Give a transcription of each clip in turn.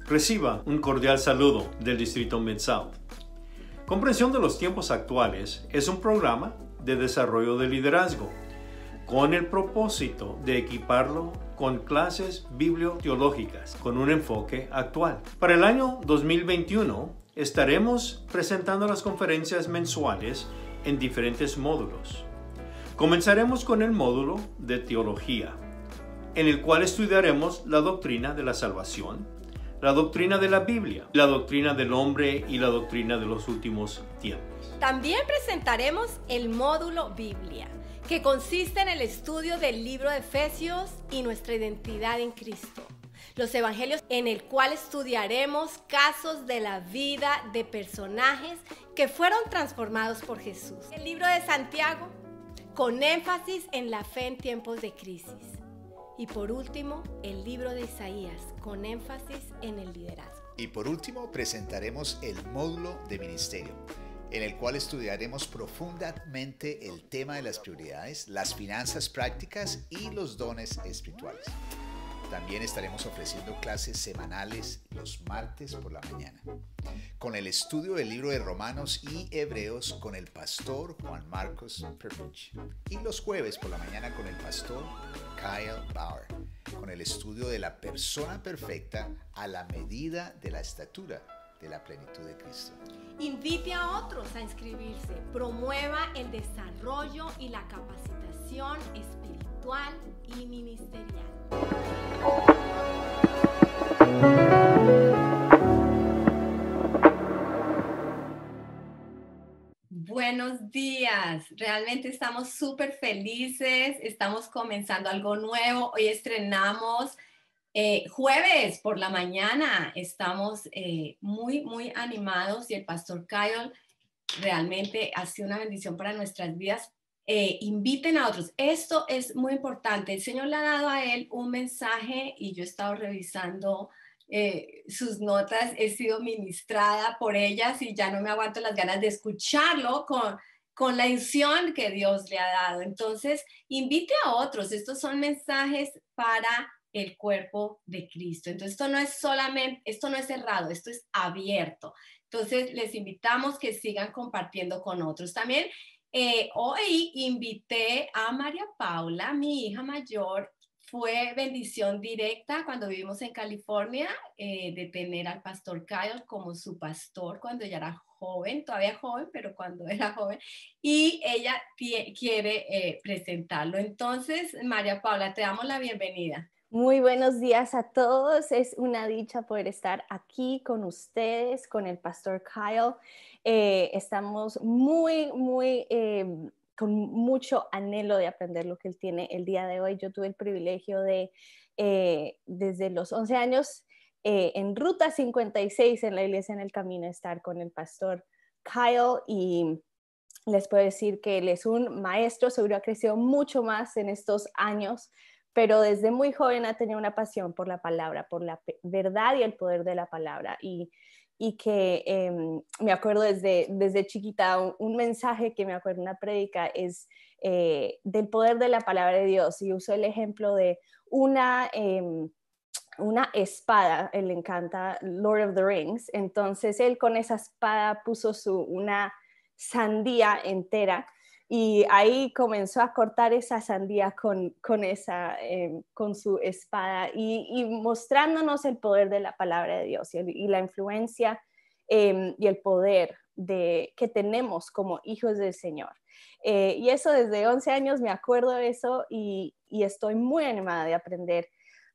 Reciba un cordial saludo del Distrito Mid-South. Comprensión de los tiempos actuales es un programa de desarrollo de liderazgo con el propósito de equiparlo con clases biblioteológicas con un enfoque actual. Para el año 2021 estaremos presentando las conferencias mensuales en diferentes módulos. Comenzaremos con el módulo de teología, en el cual estudiaremos la doctrina de la salvación, la doctrina de la Biblia, la doctrina del hombre y la doctrina de los últimos tiempos. También presentaremos el módulo Biblia, que consiste en el estudio del libro de Efesios y nuestra identidad en Cristo. Los evangelios, en el cual estudiaremos casos de la vida de personajes que fueron transformados por Jesús. El libro de Santiago, con énfasis en la fe en tiempos de crisis. Y por último, el libro de Isaías, con énfasis en el liderazgo. Y por último, presentaremos el módulo de ministerio, en el cual estudiaremos profundamente el tema de las prioridades, las finanzas prácticas y los dones espirituales. También estaremos ofreciendo clases semanales los martes por la mañana, con el estudio del libro de Romanos y Hebreos con el pastor Juan Marcos Perpich, y los jueves por la mañana con el pastor Kyle Bauer, con el estudio de la persona perfecta a la medida de la estatura de la plenitud de Cristo. Invite a otros a inscribirse, promueva el desarrollo y la capacitación espiritual y ministerial. Buenos días, realmente estamos súper felices, estamos comenzando algo nuevo, hoy estrenamos jueves por la mañana, estamos muy animados y el pastor Kyle realmente ha sido una bendición para nuestras vidas. Inviten a otros, esto es muy importante, el Señor le ha dado a él un mensaje y yo he estado revisando sus notas, he sido ministrada por ellas y ya no me aguanto las ganas de escucharlo con la unción que Dios le ha dado. Entonces, invite a otros, estos son mensajes para el cuerpo de Cristo. Entonces, esto no es cerrado, esto es abierto. Entonces, les invitamos que sigan compartiendo con otros. También hoy invité a María Paula, mi hija mayor. Fue bendición directa cuando vivimos en California de tener al pastor Kyle como su pastor cuando ella era joven, todavía joven, pero cuando era joven, y ella quiere presentarlo. Entonces, María Paula, te damos la bienvenida. Muy buenos días a todos. Es una dicha poder estar aquí con ustedes, con el pastor Kyle. Estamos con mucho anhelo de aprender lo que él tiene el día de hoy. Yo tuve el privilegio de, desde los 11 años, en Ruta 56 en la Iglesia en el Camino, estar con el pastor Kyle, y les puedo decir que él es un maestro, seguro ha crecido mucho más en estos años, pero desde muy joven ha tenido una pasión por la palabra, por la verdad y el poder de la palabra. Y que me acuerdo desde chiquita, un mensaje que me acuerdo, una prédica, es del poder de la palabra de Dios. Y uso el ejemplo de una espada, él le encanta Lord of the Rings, entonces él con esa espada puso una sandía entera, y ahí comenzó a cortar esa sandía con su espada y mostrándonos el poder de la palabra de Dios y la influencia y el poder que tenemos como hijos del Señor. Y eso desde 11 años me acuerdo de eso, y estoy muy animada de aprender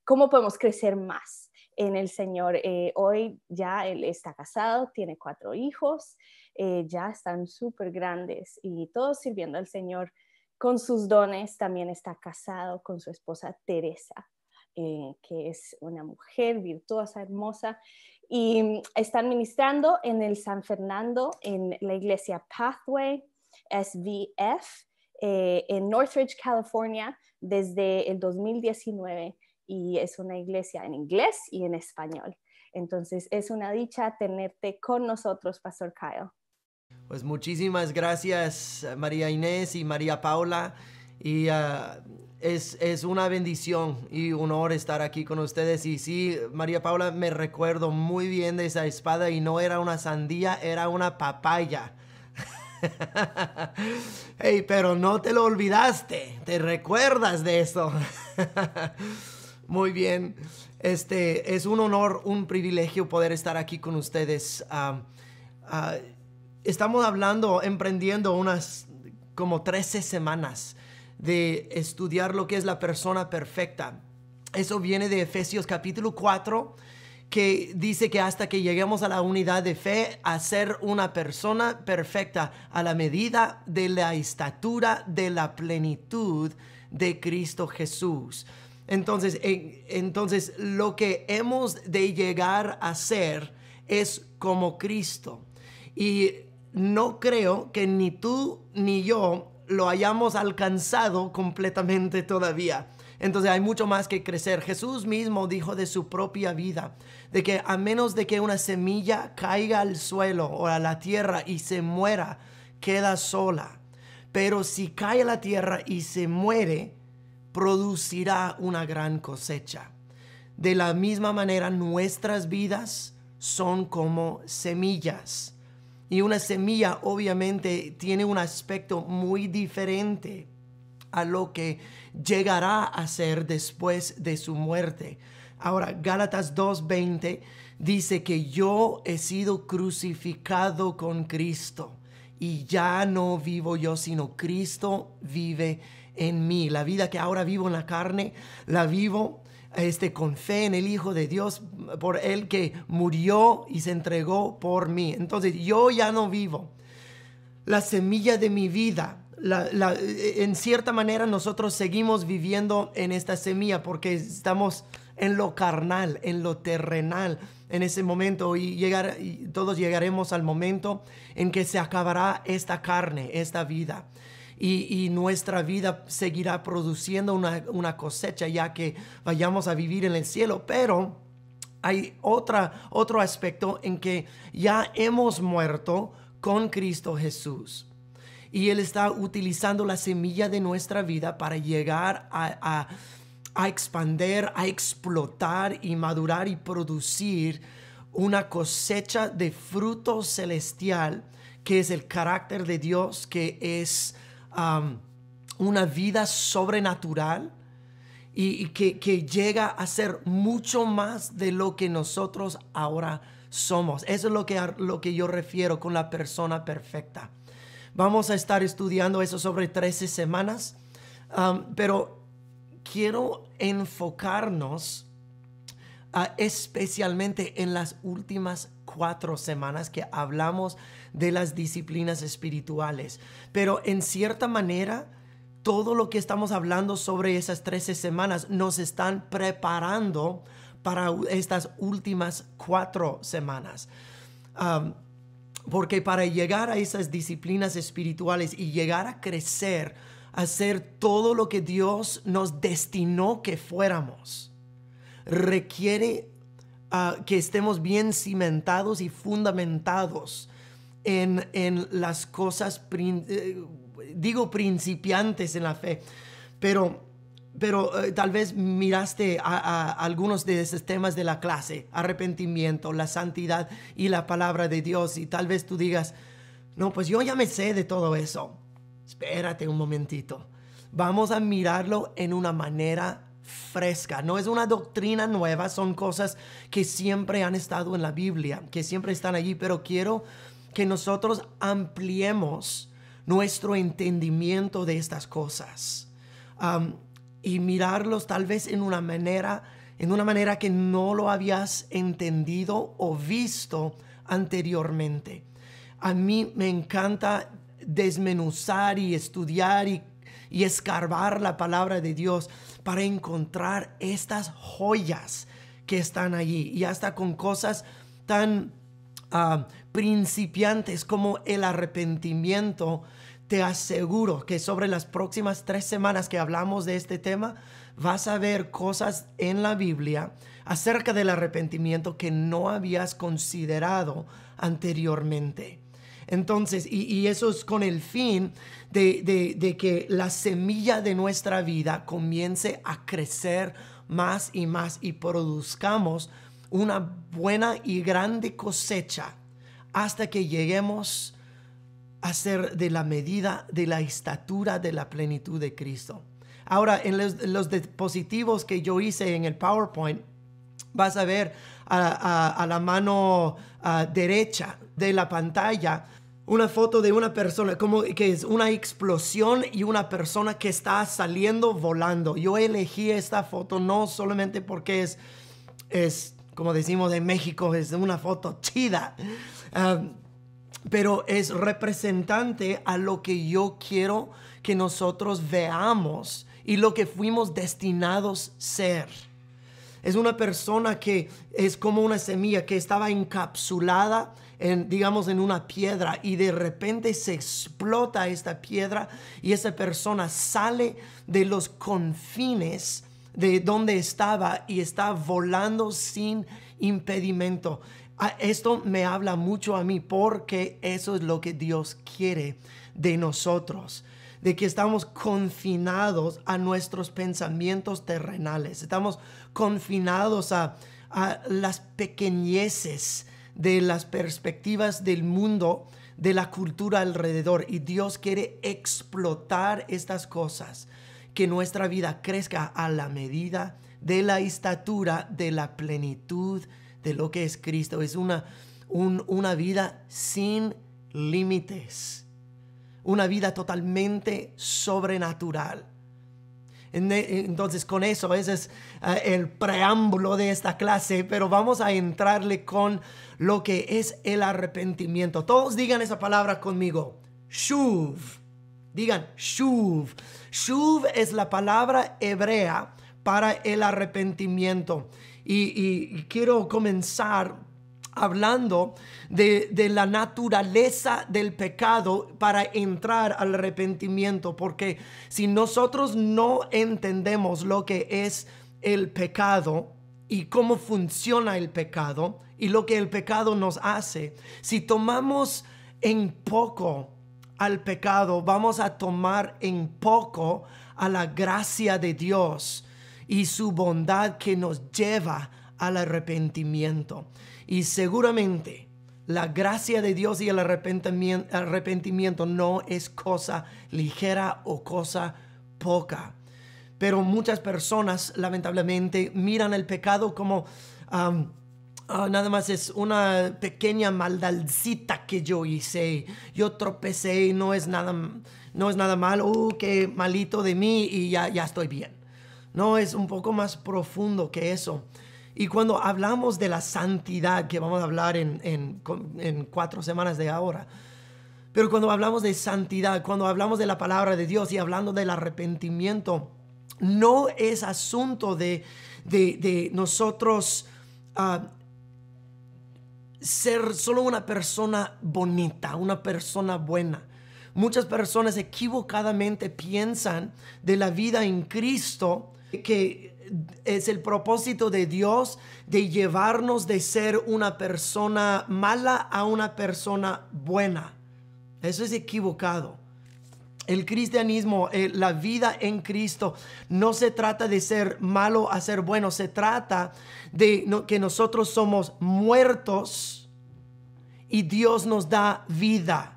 cómo podemos crecer más en el Señor. Hoy ya él está casado, tiene 4 hijos, ya están súper grandes y todos sirviendo al Señor con sus dones. También está casado con su esposa Teresa, que es una mujer virtuosa, hermosa, y están ministrando en el San Fernando, en la iglesia Pathway SVF, en Northridge, California, desde el 2019, y es una iglesia en inglés y en español. Entonces es una dicha tenerte con nosotros, Pastor Kyle. Pues muchísimas gracias, María Inés y María Paula. Y es una bendición y un honor estar aquí con ustedes. Y sí, María Paula, me recuerdo muy bien de esa espada y no era una sandía, era una papaya. Hey, pero no te lo olvidaste, te recuerdas de eso. Muy bien, es un honor, un privilegio poder estar aquí con ustedes. Estamos emprendiendo unas como 13 semanas de estudiar lo que es la persona perfecta. Eso viene de Efesios capítulo 4, que dice que hasta que lleguemos a la unidad de fe, a ser una persona perfecta a la medida de la estatura de la plenitud de Cristo Jesús. Entonces lo que hemos de llegar a ser es como Cristo. Y no creo que ni tú ni yo lo hayamos alcanzado completamente todavía. Entonces hay mucho más que crecer. Jesús mismo dijo de su propia vida, de que a menos de que una semilla caiga al suelo o a la tierra y se muera, queda sola. Pero si cae a la tierra y se muere, producirá una gran cosecha. De la misma manera, nuestras vidas son como semillas. Y una semilla obviamente tiene un aspecto muy diferente a lo que llegará a ser después de su muerte. Ahora, Gálatas 2:20 dice que yo he sido crucificado con Cristo y ya no vivo yo, sino Cristo vive en mí. La vida que ahora vivo en la carne, la vivo con fe en el Hijo de Dios, por Él que murió y se entregó por mí. Entonces yo ya no vivo. La semilla de mi vida, en cierta manera nosotros seguimos viviendo en esta semilla porque estamos en lo carnal, en lo terrenal en ese momento, y todos llegaremos al momento en que se acabará esta carne, esta vida. Y nuestra vida seguirá produciendo una cosecha ya que vayamos a vivir en el cielo. Pero hay otro aspecto en que ya hemos muerto con Cristo Jesús. Y Él está utilizando la semilla de nuestra vida para llegar a expandir, a explotar y madurar y producir una cosecha de fruto celestial, que es el carácter de Dios, que es una vida sobrenatural y que llega a ser mucho más de lo que nosotros ahora somos. Eso es lo que yo refiero con la persona perfecta. Vamos a estar estudiando eso sobre 13 semanas, pero quiero enfocarnos especialmente en las últimas 4 semanas que hablamos de las disciplinas espirituales. Pero en cierta manera, todo lo que estamos hablando sobre esas 13 semanas nos están preparando para estas últimas 4 semanas. Porque para llegar a esas disciplinas espirituales y llegar a crecer, a ser todo lo que Dios nos destinó que fuéramos, requiere que estemos bien cimentados y fundamentados en las cosas, principiantes en la fe. Pero tal vez miraste a algunos de esos temas de la clase: arrepentimiento, la santidad y la palabra de Dios. Y tal vez tú digas, no, pues yo ya me sé de todo eso. Espérate un momentito. Vamos a mirarlo en una manera fresca. No es una doctrina nueva, son cosas que siempre han estado en la Biblia, que siempre están allí, pero quiero que nosotros ampliemos nuestro entendimiento de estas cosas y mirarlos tal vez en una manera que no lo habías entendido o visto anteriormente. A mí me encanta desmenuzar y estudiar y escarbar la palabra de Dios para encontrar estas joyas que están allí, y hasta con cosas tan principiantes como el arrepentimiento. Te aseguro que sobre las próximas 3 semanas que hablamos de este tema, vas a ver cosas en la Biblia acerca del arrepentimiento que no habías considerado anteriormente. Entonces, y eso es con el fin de que la semilla de nuestra vida comience a crecer más y produzcamos una buena y grande cosecha hasta que lleguemos a ser de la medida de la estatura de la plenitud de Cristo. Ahora, en los diapositivos que yo hice en el PowerPoint, vas a ver a la mano derecha de la pantalla una foto de una persona, como que es una explosión y una persona que está saliendo volando. Yo elegí esta foto no solamente porque es como decimos en México, es una foto chida, pero es representante a lo que yo quiero que nosotros veamos y lo que fuimos destinados a ser. Es una persona que es como una semilla que estaba encapsulada digamos en una piedra, y de repente se explota esta piedra y esa persona sale de los confines de donde estaba y está volando sin impedimento. Esto me habla mucho a mí porque eso es lo que Dios quiere de nosotros, de que estamos confinados a nuestros pensamientos terrenales, estamos confinados a las pequeñeces de las perspectivas del mundo, de la cultura alrededor, y Dios quiere explotar estas cosas, que nuestra vida crezca a la medida de la estatura de la plenitud de lo que es Cristo. Es una vida sin límites, una vida totalmente sobrenatural. Entonces, con eso, ese es el preámbulo de esta clase, pero vamos a entrarle con lo que es el arrepentimiento. Todos digan esa palabra conmigo: shuv. Digan shuv. Shuv es la palabra hebrea para el arrepentimiento. Y quiero comenzar hablando de la naturaleza del pecado para entrar al arrepentimiento, porque si nosotros no entendemos lo que es el pecado y cómo funciona el pecado y lo que el pecado nos hace, si tomamos en poco al pecado, vamos a tomar en poco a la gracia de Dios y su bondad que nos lleva al arrepentimiento. Y seguramente la gracia de Dios y el arrepentimiento no es cosa ligera o cosa poca. Pero muchas personas lamentablemente miran el pecado como nada más es una pequeña maldadcita que yo hice. Yo tropecé y no es nada malo. Qué malito de mí y ya estoy bien. No, es un poco más profundo que eso. Y cuando hablamos de la santidad, que vamos a hablar en 4 semanas de ahora, pero cuando hablamos de santidad, cuando hablamos de la palabra de Dios y hablando del arrepentimiento, no es asunto de nosotros ser solo una persona bonita, una persona buena. Muchas personas equivocadamente piensan de la vida en Cristo que es el propósito de Dios de llevarnos de ser una persona mala a una persona buena. Eso es equivocado. El cristianismo, la vida en Cristo, no se trata de ser malo a ser bueno. Se trata de que nosotros somos muertos y Dios nos da vida.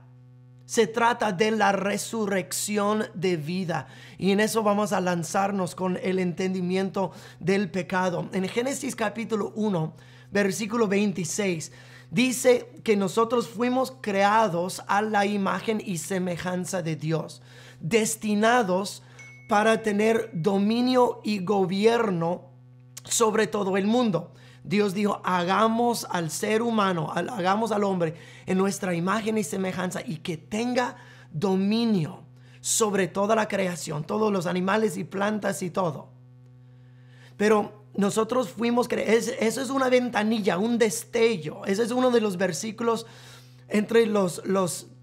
Se trata de la resurrección de vida. Y en eso vamos a lanzarnos con el entendimiento del pecado. En Génesis capítulo 1, versículo 26, dice que nosotros fuimos creados a la imagen y semejanza de Dios, destinados para tener dominio y gobierno sobre todo el mundo. Dios dijo: hagamos al ser humano, hagamos al hombre en nuestra imagen y semejanza, y que tenga dominio sobre toda la creación, todos los animales y plantas y todo. Pero nosotros fuimos creados. Eso es una ventanilla, un destello. Ese es uno de los versículos, entre los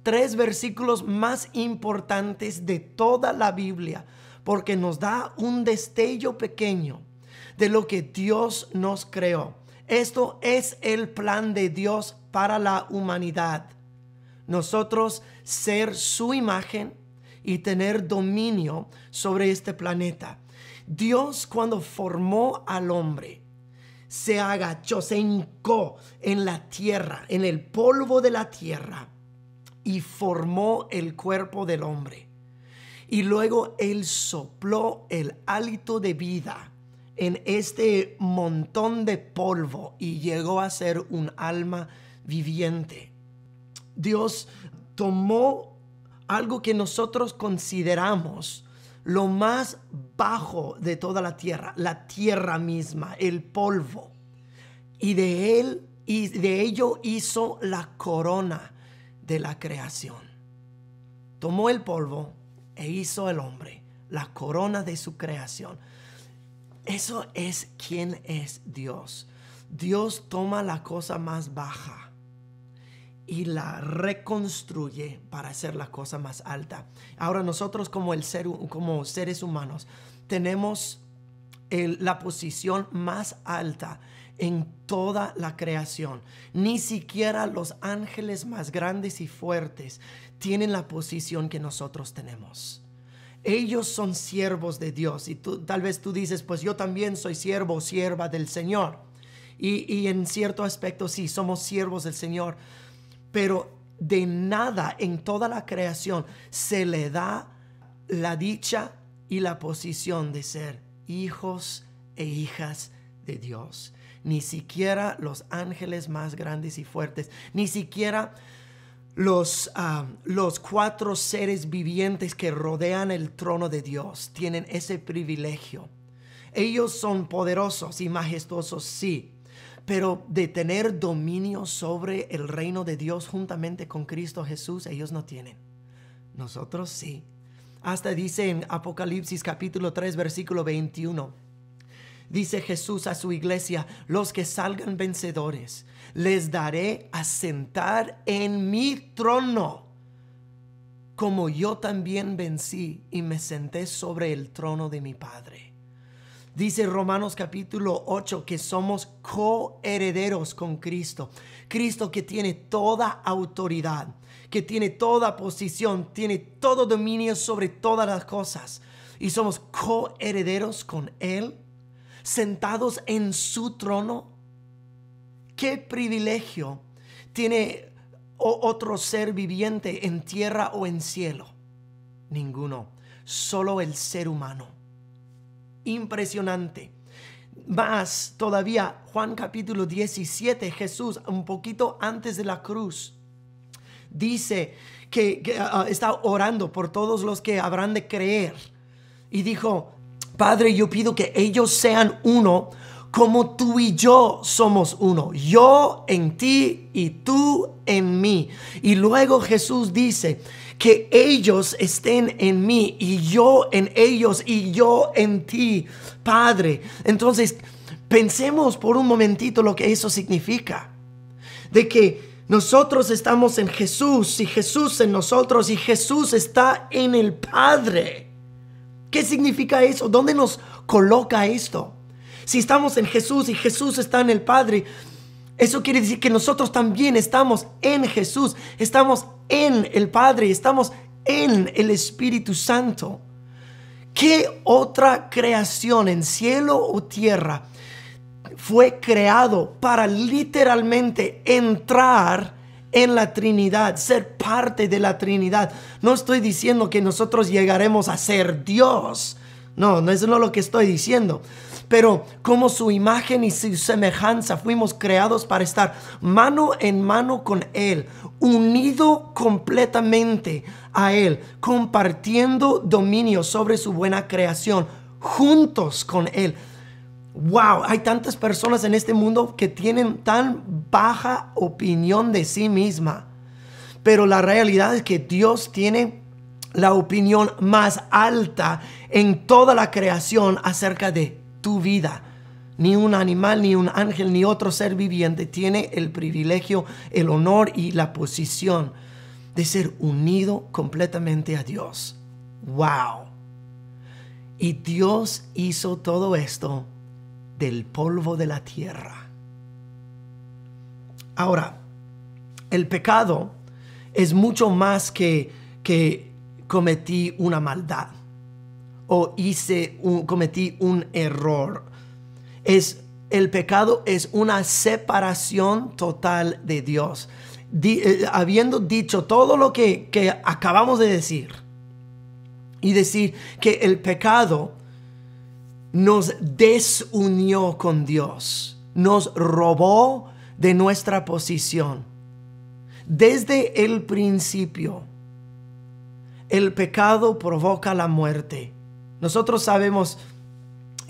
3 versículos más importantes de toda la Biblia, porque nos da un destello pequeño de lo que Dios nos creó. Esto es el plan de Dios para la humanidad. nosotros ser su imagen y tener dominio sobre este planeta. Dios, cuando formó al hombre, se agachó, se hincó en la tierra, en el polvo de la tierra, y formó el cuerpo del hombre. Y luego Él sopló el hálito de vida en este montón de polvo y llegó a ser un alma viviente. Dios tomó algo que nosotros consideramos lo más bajo de toda la tierra misma, el polvo, y de ello hizo la corona de la creación. Tomó el polvo e hizo el hombre, la corona de su creación. Eso es quién es Dios. Dios toma la cosa más baja y la reconstruye para hacer la cosa más alta. Ahora nosotros como seres humanos tenemos la posición más alta en toda la creación. Ni siquiera los ángeles más grandes y fuertes tienen la posición que nosotros tenemos. Ellos son siervos de Dios y tal vez tú dices, pues yo también soy siervo o sierva del Señor. Y en cierto aspecto sí, somos siervos del Señor. Pero de nada en toda la creación se le da la dicha y la posición de ser hijos e hijas de Dios. Ni siquiera los ángeles más grandes y fuertes, ni siquiera los 4 seres vivientes que rodean el trono de Dios tienen ese privilegio. Ellos son poderosos y majestuosos, sí, pero de tener dominio sobre el reino de Dios juntamente con Cristo Jesús, ellos no tienen. Nosotros sí. Hasta dice en Apocalipsis capítulo 3 versículo 21. Dice Jesús a su iglesia: los que salgan vencedores, les daré a sentar en mi trono, como yo también vencí y me senté sobre el trono de mi Padre. Dice Romanos capítulo 8 que somos coherederos con Cristo. Cristo que tiene toda autoridad, que tiene toda posición, tiene todo dominio sobre todas las cosas. Y somos coherederos con Él, sentados en su trono. ¿Qué privilegio tiene otro ser viviente en tierra o en cielo? Ninguno, solo el ser humano. Impresionante. Más todavía, Juan capítulo 17, Jesús, un poquito antes de la cruz, dice que está orando por todos los que habrán de creer. Y dijo: Padre, yo pido que ellos sean uno, como tú y yo somos uno. Yo en ti y tú en mí. Y luego Jesús dice que ellos estén en mí y yo en ellos y yo en ti, Padre. Entonces, pensemos por un momentito lo que eso significa. De que nosotros estamos en Jesús y Jesús en nosotros y Jesús está en el Padre. ¿Qué significa eso? ¿Dónde nos coloca esto? Si estamos en Jesús y Jesús está en el Padre, eso quiere decir que nosotros también estamos en Jesús, estamos en el Padre, estamos en el Espíritu Santo. ¿Qué otra creación en cielo o tierra fue creado para literalmente entrar en la Trinidad, ser parte de la Trinidad? No estoy diciendo que nosotros llegaremos a ser Dios. No, eso no es lo que estoy diciendo. Pero como su imagen y su semejanza fuimos creados para estar mano en mano con Él, unido completamente a Él, compartiendo dominio sobre su buena creación, juntos con Él. Wow, hay tantas personas en este mundo que tienen tan baja opinión de sí misma. Pero la realidad es que Dios tiene la opinión más alta en toda la creación acerca de tu vida. Ni un animal, ni un ángel, ni otro ser viviente tiene el privilegio, el honor y la posición de ser unido completamente a Dios. Wow. Y Dios hizo todo esto del polvo de la tierra. Ahora, el pecado es mucho más que cometí una maldad o cometí un error. El pecado es una separación total de Dios. Habiendo dicho todo lo que acabamos de decir, y decir que el pecado nos desunió con Dios, nos robó de nuestra posición. Desde el principio, el pecado provoca la muerte. Nosotros sabemos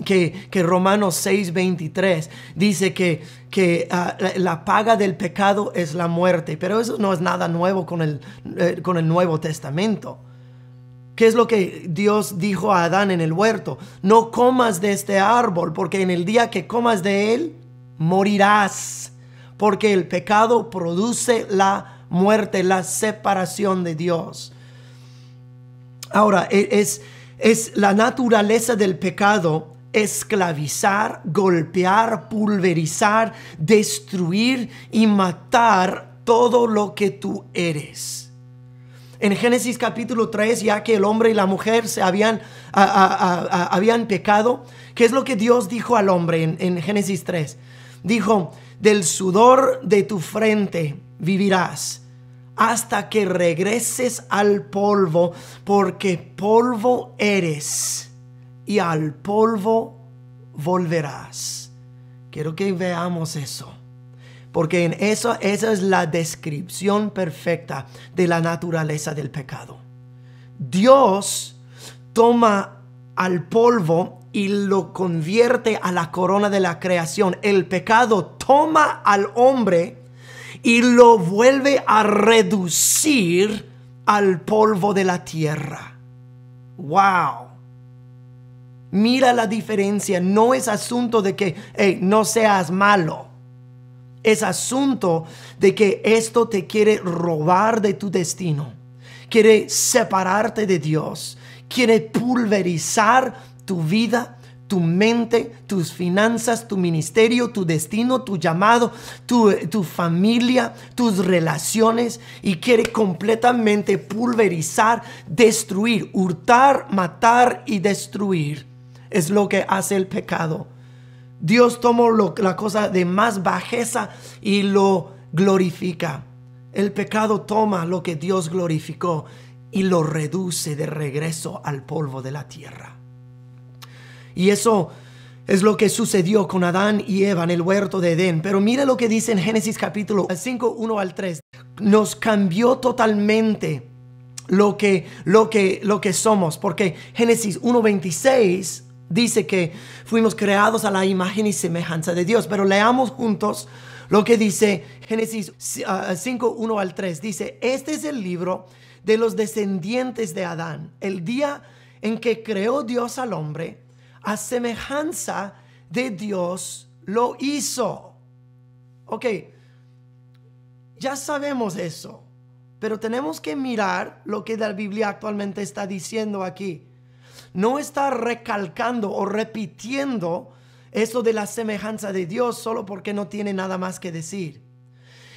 que Romanos 6:23 dice que la paga del pecado es la muerte, pero eso no es nada nuevo con el Nuevo Testamento. ¿Qué es lo que Dios dijo a Adán en el huerto? No comas de este árbol, porque en el día que comas de él, morirás. Porque el pecado produce la muerte, la separación de Dios. Ahora, es la naturaleza del pecado esclavizar, golpear, pulverizar, destruir y matar todo lo que tú eres. En Génesis capítulo 3, ya que el hombre y la mujer se habían pecado, ¿qué es lo que Dios dijo al hombre en Génesis 3? Dijo, del sudor de tu frente vivirás hasta que regreses al polvo, porque polvo eres y al polvo volverás. Quiero que veamos eso, porque esa es la descripción perfecta de la naturaleza del pecado. Dios toma al polvo y lo convierte a la corona de la creación. El pecado toma al hombre y lo vuelve a reducir al polvo de la tierra. ¡Wow! Mira la diferencia. No es asunto de que no seas malo. Es asunto de que esto te quiere robar de tu destino. Quiere separarte de Dios. Quiere pulverizar tu vida, tu mente, tus finanzas, tu ministerio, tu destino, tu llamado, tu familia, tus relaciones, y quiere completamente pulverizar, destruir, hurtar, matar y destruir. Es lo que hace el pecado. Dios tomó la cosa de más bajeza y lo glorifica. El pecado toma lo que Dios glorificó y lo reduce de regreso al polvo de la tierra. Y eso es lo que sucedió con Adán y Eva en el huerto de Edén. Pero mira lo que dice en Génesis capítulo 5, 1 al 3. Nos cambió totalmente lo que somos, porque Génesis 1:26 dice que fuimos creados a la imagen y semejanza de Dios. Pero leamos juntos lo que dice Génesis 5, 1 al 3. Dice, este es el libro de los descendientes de Adán, el día en que creó Dios al hombre, a semejanza de Dios lo hizo. Ok, ya sabemos eso, pero tenemos que mirar lo que la Biblia actualmente está diciendo aquí. No está recalcando o repitiendo eso de la semejanza de Dios solo porque no tiene nada más que decir,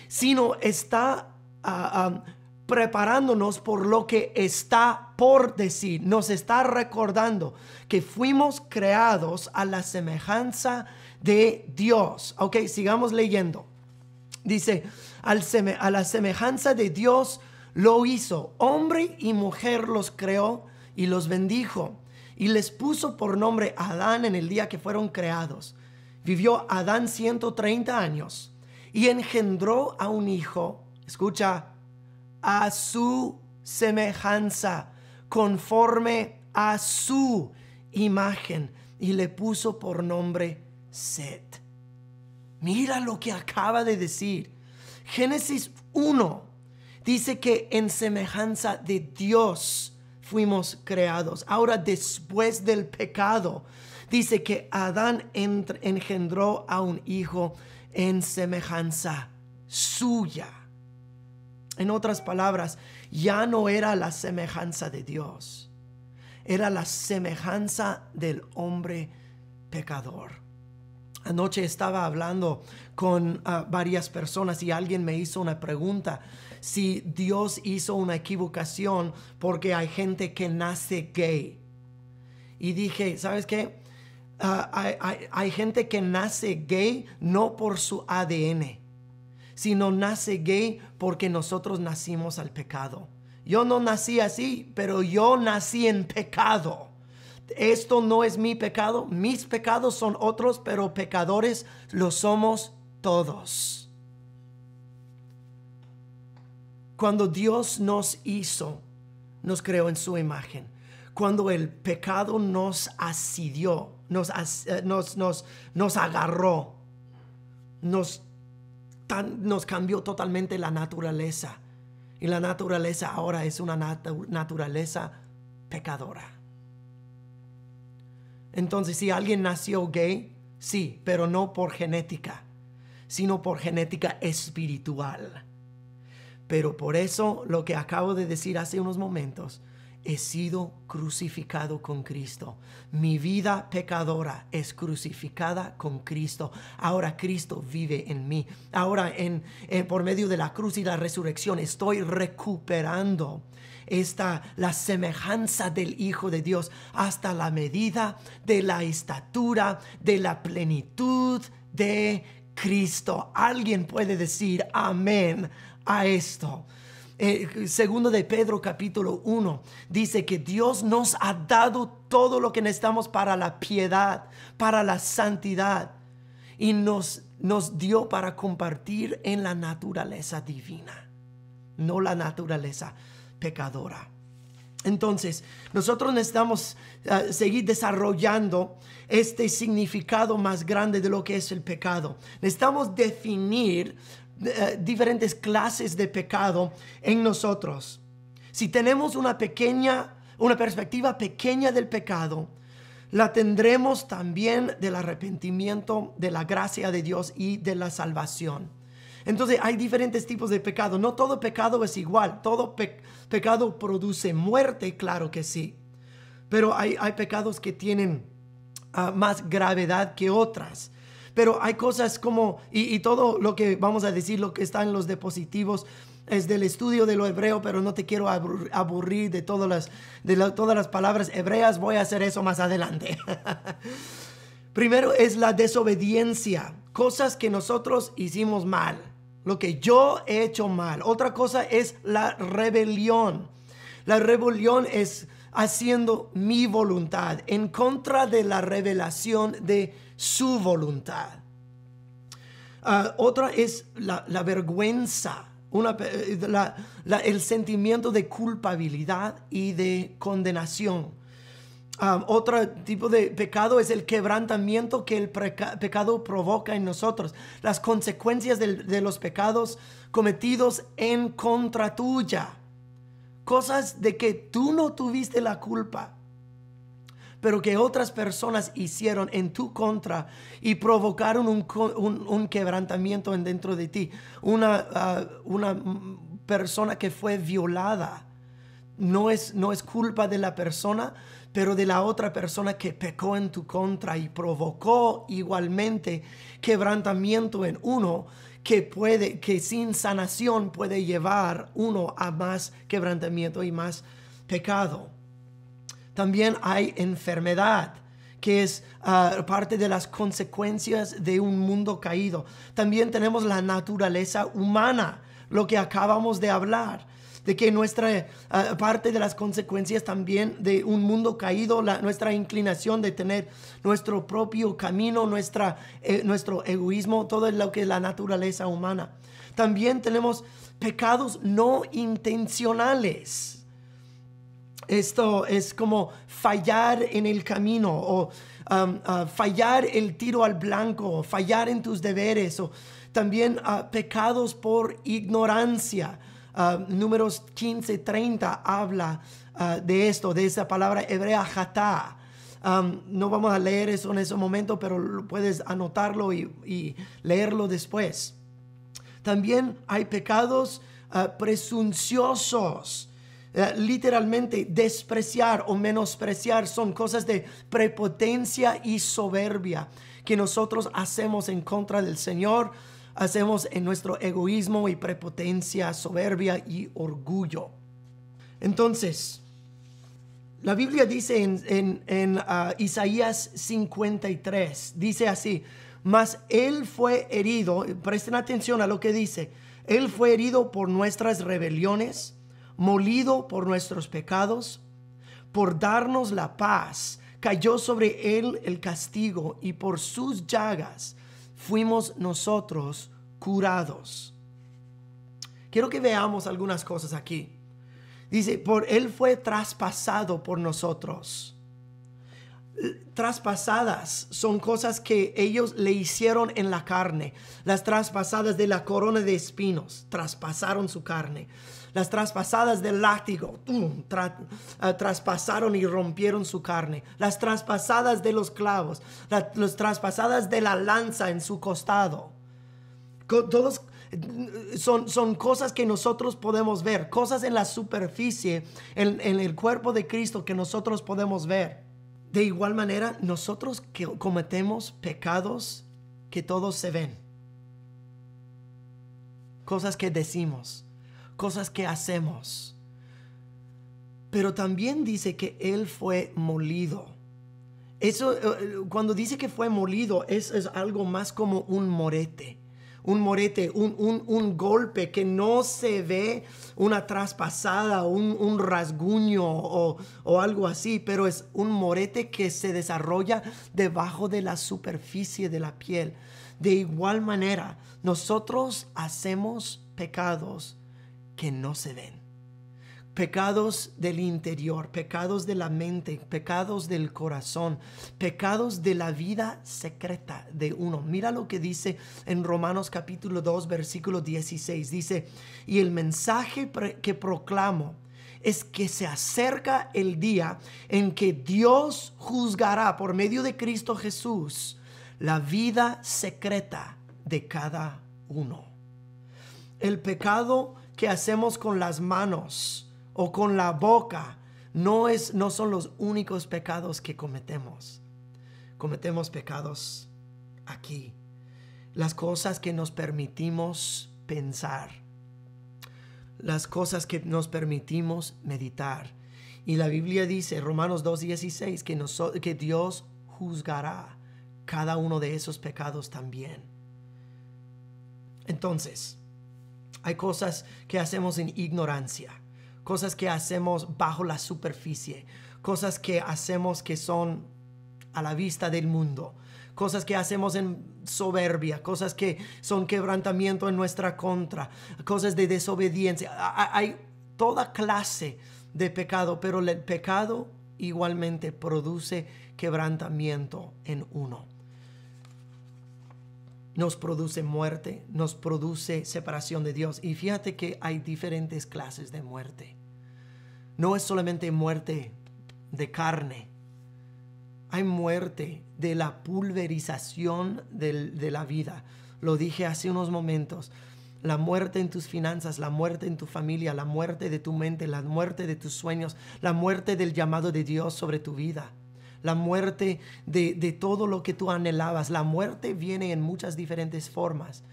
sino está preparándonos por lo que está por decir. Nos está recordando que fuimos creados a la semejanza de Dios. Ok, sigamos leyendo. Dice, a la semejanza de Dios lo hizo. Hombre y mujer los creó y los bendijo. Y les puso por nombre Adán en el día que fueron creados. Vivió Adán 130 años y engendró a un hijo. Escucha, a su semejanza, conforme a su imagen, y le puso por nombre Set. Mira lo que acaba de decir. Génesis 1 dice que en semejanza de Dios fuimos creados. Ahora, después del pecado, dice que Adán engendró a un hijo en semejanza suya. En otras palabras, ya no era la semejanza de Dios, era la semejanza del hombre pecador. Anoche estaba hablando con varias personas y alguien me hizo una pregunta. si Dios hizo una equivocación porque hay gente que nace gay. Y dije, ¿sabes qué? Hay gente que nace gay no por su ADN, sino nace gay porque nosotros nacimos al pecado. Yo no nací así, pero yo nací en pecado. Esto no es mi pecado, mis pecados son otros, pero pecadores lo somos todos. Cuando Dios nos hizo, nos creó en su imagen. Cuando el pecado nos asidió, nos agarró, nos cambió totalmente la naturaleza. Y la naturaleza ahora es una naturaleza pecadora. Entonces, si alguien nació gay, sí, pero no por genética, sino por genética espiritual. Pero por eso, lo que acabo de decir hace unos momentos, he sido crucificado con Cristo. Mi vida pecadora es crucificada con Cristo. Ahora Cristo vive en mí. Ahora por medio de la cruz y la resurrección estoy recuperando la semejanza del Hijo de Dios hasta la medida de la estatura de la plenitud de Cristo. Alguien puede decir amén a esto. Segundo de Pedro capítulo 1 dice que Dios nos ha dado todo lo que necesitamos para la piedad, para la santidad, y nos dio para compartir en la naturaleza divina, no la naturaleza pecadora. Entonces, nosotros necesitamos seguir desarrollando este significado más grande de lo que es el pecado. Necesitamos definir diferentes clases de pecado en nosotros. Si tenemos una perspectiva pequeña del pecado, la tendremos también del arrepentimiento, de la gracia de Dios y de la salvación. Entonces hay diferentes tipos de pecado. No todo pecado es igual. Todo pecado produce muerte, claro que sí. Pero hay pecados que tienen más gravedad que otras. Pero hay cosas como, y todo lo que vamos a decir, lo que está en los diapositivos, es del estudio de lo hebreo, pero no te quiero aburrir de todas las palabras hebreas. Voy a hacer eso más adelante. Primero es la desobediencia, cosas que nosotros hicimos mal, lo que yo he hecho mal. Otra cosa es la rebelión. La rebelión es haciendo mi voluntad en contra de la revelación de su voluntad. Otra es la vergüenza, el sentimiento de culpabilidad y de condenación. Otro tipo de pecado es el quebrantamiento que el pecado provoca en nosotros, las consecuencias de los pecados cometidos en contra tuya, cosas de que tú no tuviste la culpa, pero que otras personas hicieron en tu contra y provocaron un quebrantamiento dentro de ti. Una persona que fue violada no es culpa de la persona, pero de la otra persona que pecó en tu contra y provocó igualmente quebrantamiento en uno, que sin sanación puede llevar uno a más quebrantamiento y más pecado. También hay enfermedad, que es parte de las consecuencias de un mundo caído. También tenemos la naturaleza humana, lo que acabamos de hablar, de que nuestra parte de las consecuencias también de un mundo caído, nuestra inclinación de tener nuestro propio camino, nuestro egoísmo, todo lo que es la naturaleza humana. También tenemos pecados no intencionales. Esto es como fallar en el camino o fallar el tiro al blanco, fallar en tus deberes, o también pecados por ignorancia. Números 15:30 habla de esto, de esa palabra hebrea hatá. No vamos a leer eso en ese momento, pero puedes anotarlo y leerlo después. También hay pecados presunciosos. Literalmente despreciar o menospreciar son cosas de prepotencia y soberbia que nosotros hacemos en contra del Señor, hacemos en nuestro egoísmo y prepotencia, soberbia y orgullo. Entonces, la Biblia dice en Isaías 53, dice así: mas Él fue herido, presten atención a lo que dice, Él fue herido por nuestras rebeliones, molido por nuestros pecados, por darnos la paz, cayó sobre Él el castigo, y por sus llagas fuimos nosotros curados. Quiero que veamos algunas cosas aquí. Dice, por Él fue traspasado por nosotros. Traspasadas son cosas que ellos le hicieron en la carne. Las traspasadas de la corona de espinos, traspasaron su carne. Las traspasadas del látigo, traspasaron y rompieron su carne. Las traspasadas de los clavos, las traspasadas de la lanza en su costado. Todos son cosas que nosotros podemos ver, cosas en la superficie, en el cuerpo de Cristo que nosotros podemos ver. De igual manera, nosotros que cometemos pecados que todos se ven. Cosas que decimos, cosas que hacemos. Pero también dice que Él fue molido. Eso, cuando dice que fue molido, es algo más como un morete. Un morete, un golpe que no se ve, una traspasada, un rasguño o algo así, pero es un morete que se desarrolla debajo de la superficie de la piel. De igual manera, nosotros hacemos pecados que no se ven. Pecados del interior, pecados de la mente, pecados del corazón, pecados de la vida secreta de uno. Mira lo que dice en Romanos capítulo 2, versículo 16. Dice, y el mensaje que proclamo es que se acerca el día en que Dios juzgará por medio de Cristo Jesús la vida secreta de cada uno. El pecado que hacemos con las manos o con la boca no son los únicos pecados que cometemos. Cometemos pecados aquí. Las cosas que nos permitimos pensar, las cosas que nos permitimos meditar. Y la Biblia dice, Romanos 2:16, que Dios juzgará cada uno de esos pecados también. Entonces, hay cosas que hacemos en ignorancia, cosas que hacemos bajo la superficie, cosas que hacemos que son a la vista del mundo, cosas que hacemos en soberbia, cosas que son quebrantamiento en nuestra contra, cosas de desobediencia. Hay toda clase de pecado, pero el pecado igualmente produce quebrantamiento en uno. Nos produce muerte, nos produce separación de Dios. Y fíjate que hay diferentes clases de muerte. No es solamente muerte de carne. Hay muerte de la pulverización de la vida. Lo dije hace unos momentos. La muerte en tus finanzas, la muerte en tu familia, la muerte de tu mente, la muerte de tus sueños, la muerte del llamado de Dios sobre tu vida. La muerte de todo lo que tú anhelabas. La muerte viene en muchas diferentes formas,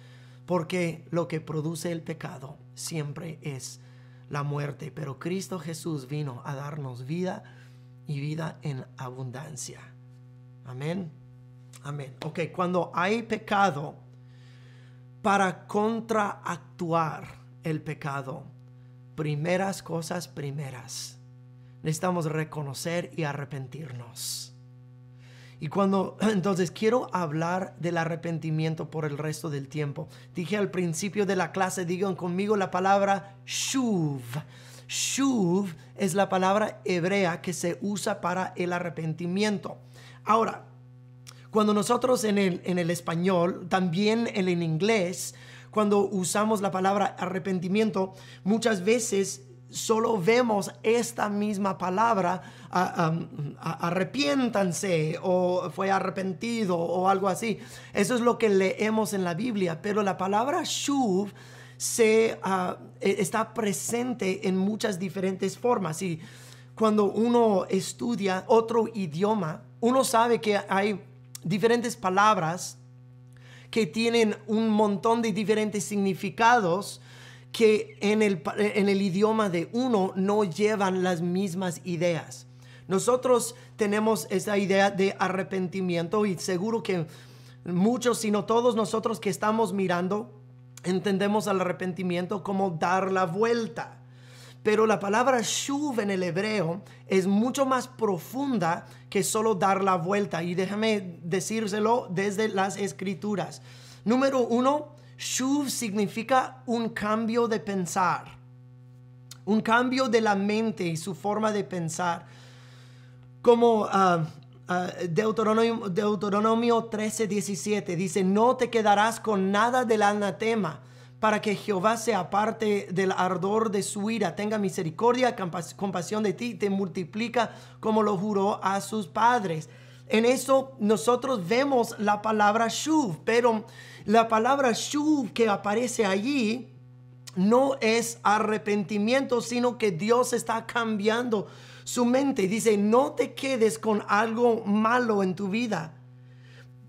porque lo que produce el pecado siempre es la muerte. Pero Cristo Jesús vino a darnos vida y vida en abundancia. Amén. Amén. Ok, cuando hay pecado, para contraactuar el pecado, primeras cosas primeras. Necesitamos reconocer y arrepentirnos. Y entonces quiero hablar del arrepentimiento por el resto del tiempo. Dije al principio de la clase, digan conmigo la palabra shuv. Shuv es la palabra hebrea que se usa para el arrepentimiento. Ahora, cuando nosotros en el español, también en el inglés, cuando usamos la palabra arrepentimiento, muchas veces solo vemos esta misma palabra, arrepiéntanse o fue arrepentido o algo así. Eso es lo que leemos en la Biblia, pero la palabra shuv está presente en muchas diferentes formas. Y cuando uno estudia otro idioma, uno sabe que hay diferentes palabras que tienen un montón de diferentes significados que en el idioma de uno no llevan las mismas ideas. Nosotros tenemos esa idea de arrepentimiento y seguro que muchos, si no todos nosotros que estamos mirando, entendemos el arrepentimiento como dar la vuelta. Pero la palabra shuv en el hebreo es mucho más profunda que solo dar la vuelta. Y déjame decírselo desde las escrituras. Número 1, shuv significa un cambio de pensar. Un cambio de la mente y su forma de pensar. Como Deuteronomio 13:17 dice, no te quedarás con nada del anatema, para que Jehová se aparte del ardor de su ira, tenga misericordia, compasión de ti, y te multiplica como lo juró a sus padres. En eso nosotros vemos la palabra shuv, pero la palabra shuv que aparece allí no es arrepentimiento, sino que Dios está cambiando su mente. Dice, no te quedes con algo malo en tu vida,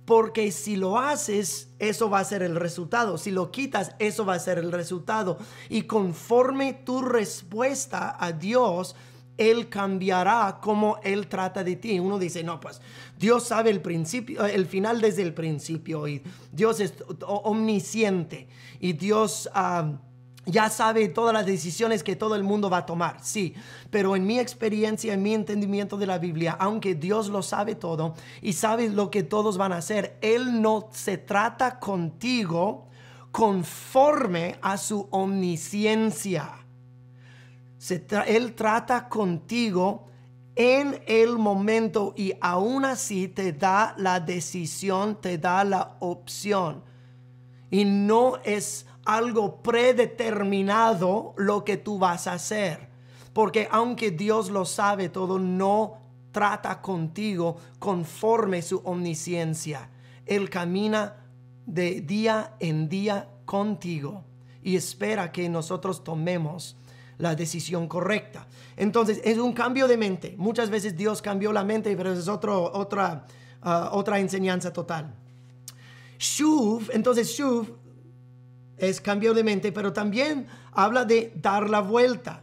porque si lo haces, eso va a ser el resultado. Si lo quitas, eso va a ser el resultado. Y conforme tu respuesta a Dios, Él cambiará cómo Él trata de ti. Uno dice, no, pues Dios sabe el principio, el final desde el principio, y Dios es omnisciente, y Dios ya sabe todas las decisiones que todo el mundo va a tomar. Sí, pero en mi experiencia, en mi entendimiento de la Biblia, aunque Dios lo sabe todo y sabe lo que todos van a hacer, Él no se trata contigo conforme a su omnisciencia. Él trata contigo en el momento, y aún así te da la decisión, te da la opción. Y no es algo predeterminado lo que tú vas a hacer, porque aunque Dios lo sabe todo, no trata contigo conforme su omnisciencia. Él camina de día en día contigo y espera que nosotros tomemos la decisión correcta. Entonces es un cambio de mente. Muchas veces Dios cambió la mente, pero es otra enseñanza total. Shuv, entonces shuv es cambio de mente, pero también habla de dar la vuelta.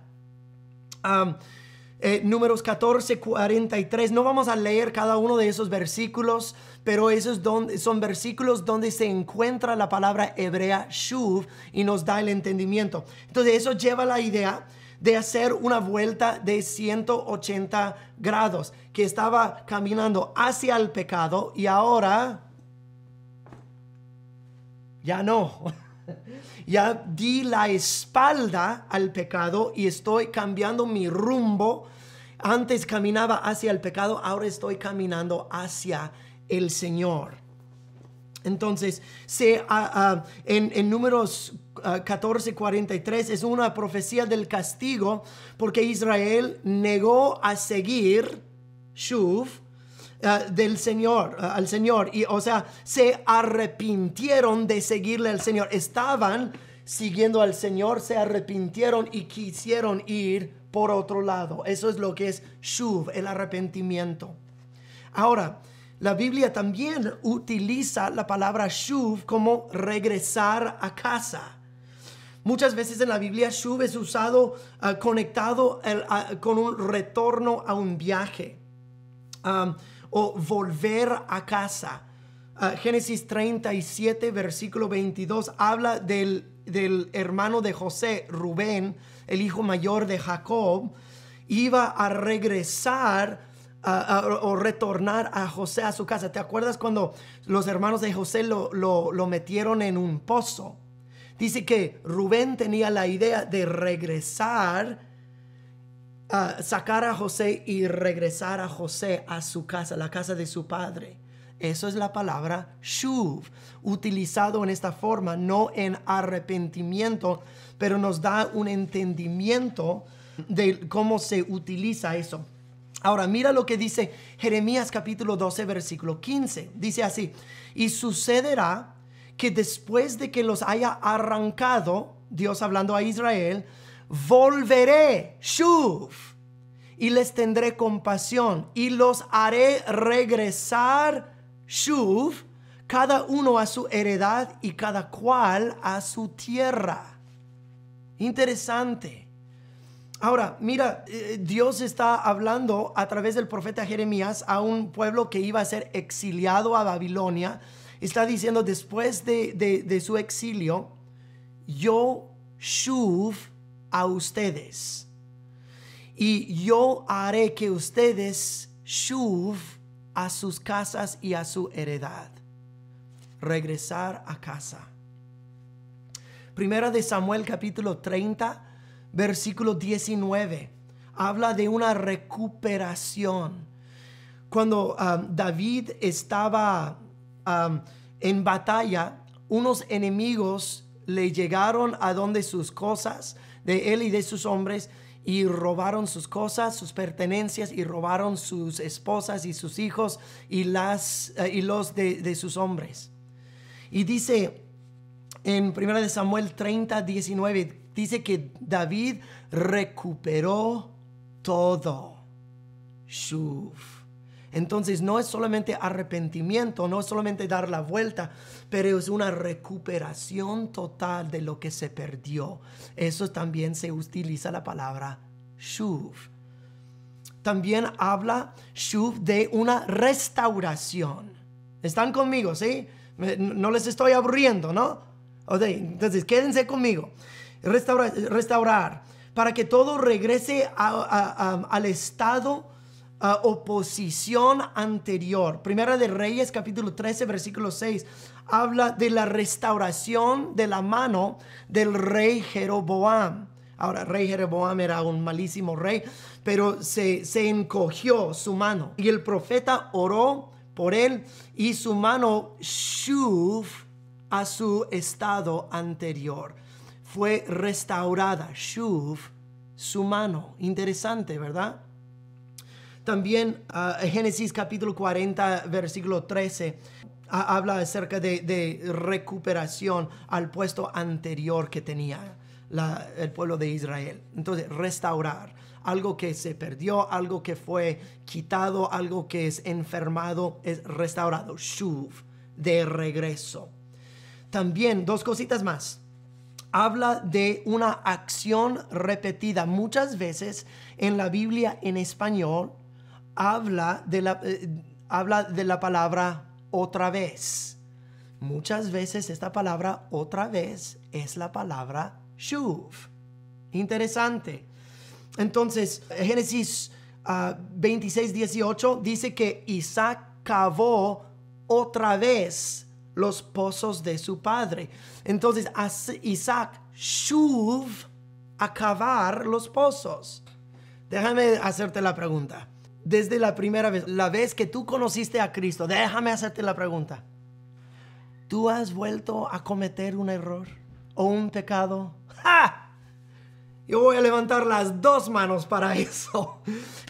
Números 14:43. No vamos a leer cada uno de esos versículos, pero esos son versículos donde se encuentra la palabra hebrea shuv y nos da el entendimiento. Entonces eso lleva la idea de hacer una vuelta de 180 grados, que estaba caminando hacia el pecado y ahora ya no. Ya di la espalda al pecado y estoy cambiando mi rumbo. Antes caminaba hacia el pecado, ahora estoy caminando hacia el Señor. Entonces, en Números 14:43 es una profecía del castigo, porque Israel negó a seguir shuv del Señor, al Señor, y o sea, se arrepintieron de seguirle al Señor. Estaban siguiendo al Señor, se arrepintieron y quisieron ir por otro lado. Eso es lo que es shuv, el arrepentimiento. Ahora, la Biblia también utiliza la palabra shuv como regresar a casa. Muchas veces en la Biblia shuv es usado conectado con un retorno a un viaje. O volver a casa. Génesis 37, versículo 22, habla del hermano de José, Rubén, el hijo mayor de Jacob. Iba a regresar o retornar a José a su casa. ¿Te acuerdas cuando los hermanos de José lo metieron en un pozo? Dice que Rubén tenía la idea de regresar, sacar a José y regresar a José a su casa, la casa de su padre. Eso es la palabra shuv, utilizado en esta forma, no en arrepentimiento, pero nos da un entendimiento de cómo se utiliza eso. Ahora, mira lo que dice Jeremías capítulo 12, versículo 15. Dice así: y sucederá que después de que los haya arrancado, Dios hablando a Israel, volveré, shuv, y les tendré compasión y los haré regresar, shuv, cada uno a su heredad y cada cual a su tierra. Interesante. Ahora, mira, Dios está hablando a través del profeta Jeremías a un pueblo que iba a ser exiliado a Babilonia. Está diciendo, después de su exilio, yo shuv a ustedes. Y yo haré que ustedes shuv a sus casas y a su heredad. Regresar a casa. Primera de Samuel capítulo 30, versículo 19. Habla de una recuperación. Cuando David estaba en batalla, unos enemigos le llegaron a donde sus cosas, de él y de sus hombres, y robaron sus cosas, sus pertenencias, y robaron sus esposas y sus hijos y los de sus hombres. Y dice en 1 Samuel 30, 19, dice que David recuperó todo. Shuv. Entonces no es solamente arrepentimiento, no es solamente dar la vuelta, pero es una recuperación total de lo que se perdió. Eso también se utiliza la palabra shuv. También habla shuv de una restauración. ¿Están conmigo? ¿Sí? No les estoy aburriendo, ¿no? Okay, entonces quédense conmigo. Restaurar para que todo regrese al estado oposición anterior. Primera de Reyes capítulo 13 versículo 6 habla de la restauración de la mano del rey Jeroboam. Ahora, rey Jeroboam era un malísimo rey, pero se encogió su mano y el profeta oró por él y su mano shuv a su estado anterior. Fue restaurada, shuv, su mano. Interesante, ¿verdad? También Génesis capítulo 40, versículo 13, habla acerca de recuperación al puesto anterior que tenía el pueblo de Israel. Entonces, restaurar algo que se perdió, algo que fue quitado, algo que es enfermado, es restaurado. Shuv, de regreso. También, dos cositas más. Habla de una acción repetida. Muchas veces en la Biblia en español habla de la palabra otra vez. Muchas veces esta palabra otra vez es la palabra shuv. Interesante. Entonces, Génesis 26, 18 dice que Isaac cavó otra vez los pozos de su padre. Entonces, Isaac shuv a cavar los pozos. Déjame hacerte la pregunta. Desde la primera vez, la vez que tú conociste a Cristo, déjame hacerte la pregunta. ¿Tú has vuelto a cometer un error o un pecado? ¡Ja! Yo voy a levantar las dos manos para eso.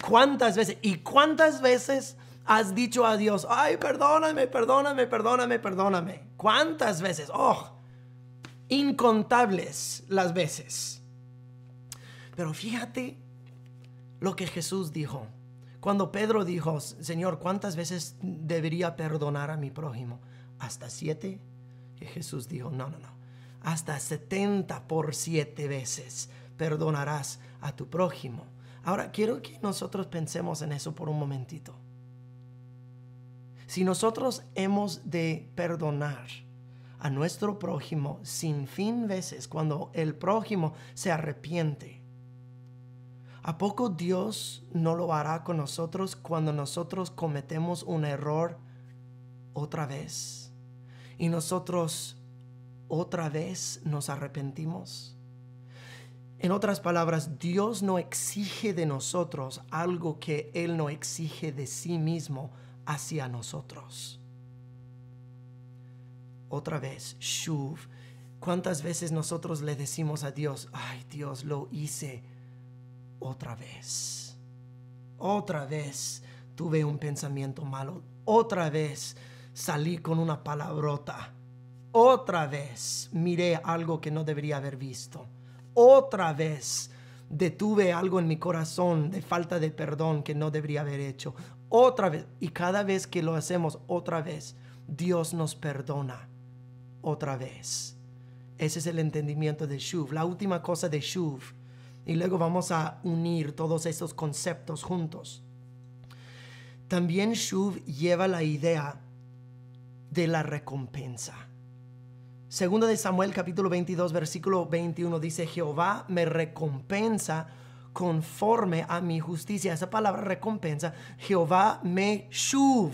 ¿Cuántas veces? ¿Y cuántas veces has dicho a Dios, ay, perdóname, perdóname, perdóname, perdóname? ¿Cuántas veces? Oh, incontables las veces. Pero fíjate lo que Jesús dijo. Cuando Pedro dijo, Señor, ¿cuántas veces debería perdonar a mi prójimo? ¿Hasta 7? Y Jesús dijo, no. Hasta 70 por 7 veces perdonarás a tu prójimo. Ahora, quiero que nosotros pensemos en eso por un momentito. Si nosotros hemos de perdonar a nuestro prójimo sin fin veces cuando el prójimo se arrepiente, ¿a poco Dios no lo hará con nosotros cuando nosotros cometemos un error otra vez? Y nosotros otra vez nos arrepentimos. En otras palabras, Dios no exige de nosotros algo que Él no exige de sí mismo hacia nosotros. Otra vez, shuv. ¿Cuántas veces nosotros le decimos a Dios, ay Dios, lo hice otra vez? Otra vez tuve un pensamiento malo. Otra vez salí con una palabrota. Otra vez miré algo que no debería haber visto. Otra vez detuve algo en mi corazón de falta de perdón que no debería haber hecho. Otra vez. Y cada vez que lo hacemos otra vez, Dios nos perdona otra vez. Ese es el entendimiento de Shuv, la última cosa de Shuv. Y luego vamos a unir todos estos conceptos juntos. También Shuv lleva la idea de la recompensa. Segundo de Samuel capítulo 22 versículo 21 dice: Jehová me recompensa conforme a mi justicia. Esa palabra recompensa, Jehová me shuv,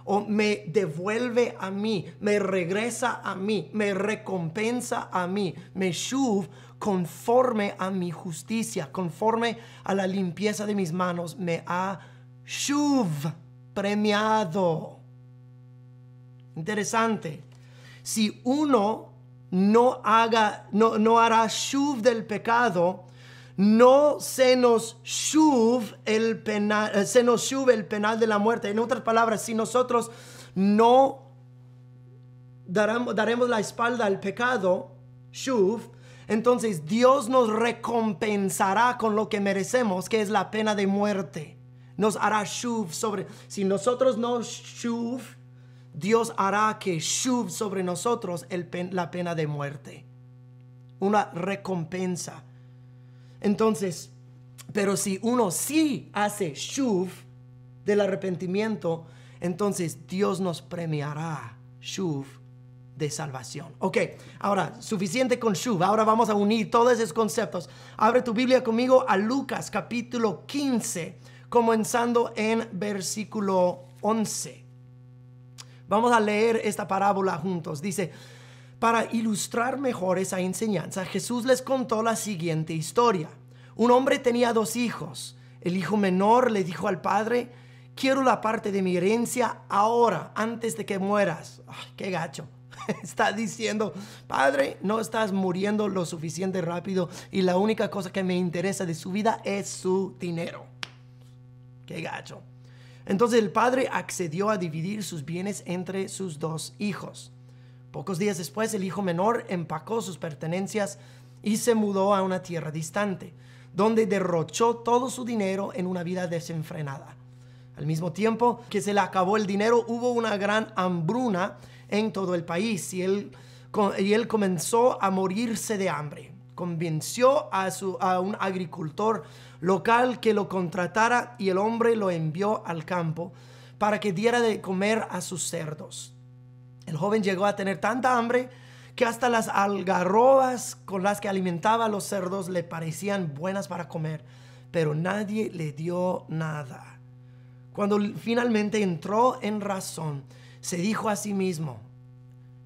o me devuelve a mí, me regresa a mí, me recompensa a mí, me shuv conforme a mi justicia, conforme a la limpieza de mis manos, me ha shuv, premiado. Interesante. Si uno no hará shuv del pecado, no se nos shuv el penal de la muerte. En otras palabras, si nosotros no daremos la espalda al pecado, shuv, entonces Dios nos recompensará con lo que merecemos, que es la pena de muerte. Nos hará shuv sobre. Si nosotros no shuv, Dios hará que shuv sobre nosotros la pena de muerte. Una recompensa. Entonces, pero si uno sí hace shuv del arrepentimiento, entonces Dios nos premiará shuv de salvación. Ok, ahora, suficiente con shuv. Ahora vamos a unir todos esos conceptos. Abre tu Biblia conmigo a Lucas capítulo 15, comenzando en versículo 11. Vamos a leer esta parábola juntos. Dice: para ilustrar mejor esa enseñanza, Jesús les contó la siguiente historia. Un hombre tenía 2 hijos. El hijo menor le dijo al padre: quiero la parte de mi herencia ahora, antes de que mueras. Ay, qué gacho. Está diciendo: padre, no estás muriendo lo suficiente rápido y la única cosa que me interesa de su vida es su dinero. Qué gacho. Entonces el padre accedió a dividir sus bienes entre sus 2 hijos. Pocos días después, el hijo menor empacó sus pertenencias y se mudó a una tierra distante, donde derrochó todo su dinero en una vida desenfrenada. Al mismo tiempo que se le acabó el dinero, hubo una gran hambruna en todo el país y él comenzó a morirse de hambre. Convenció a un agricultor local que lo contratara y el hombre lo envió al campo para que diera de comer a sus cerdos. El joven llegó a tener tanta hambre que hasta las algarrobas con las que alimentaba a los cerdos le parecían buenas para comer, pero nadie le dio nada. Cuando finalmente entró en razón, se dijo a sí mismo: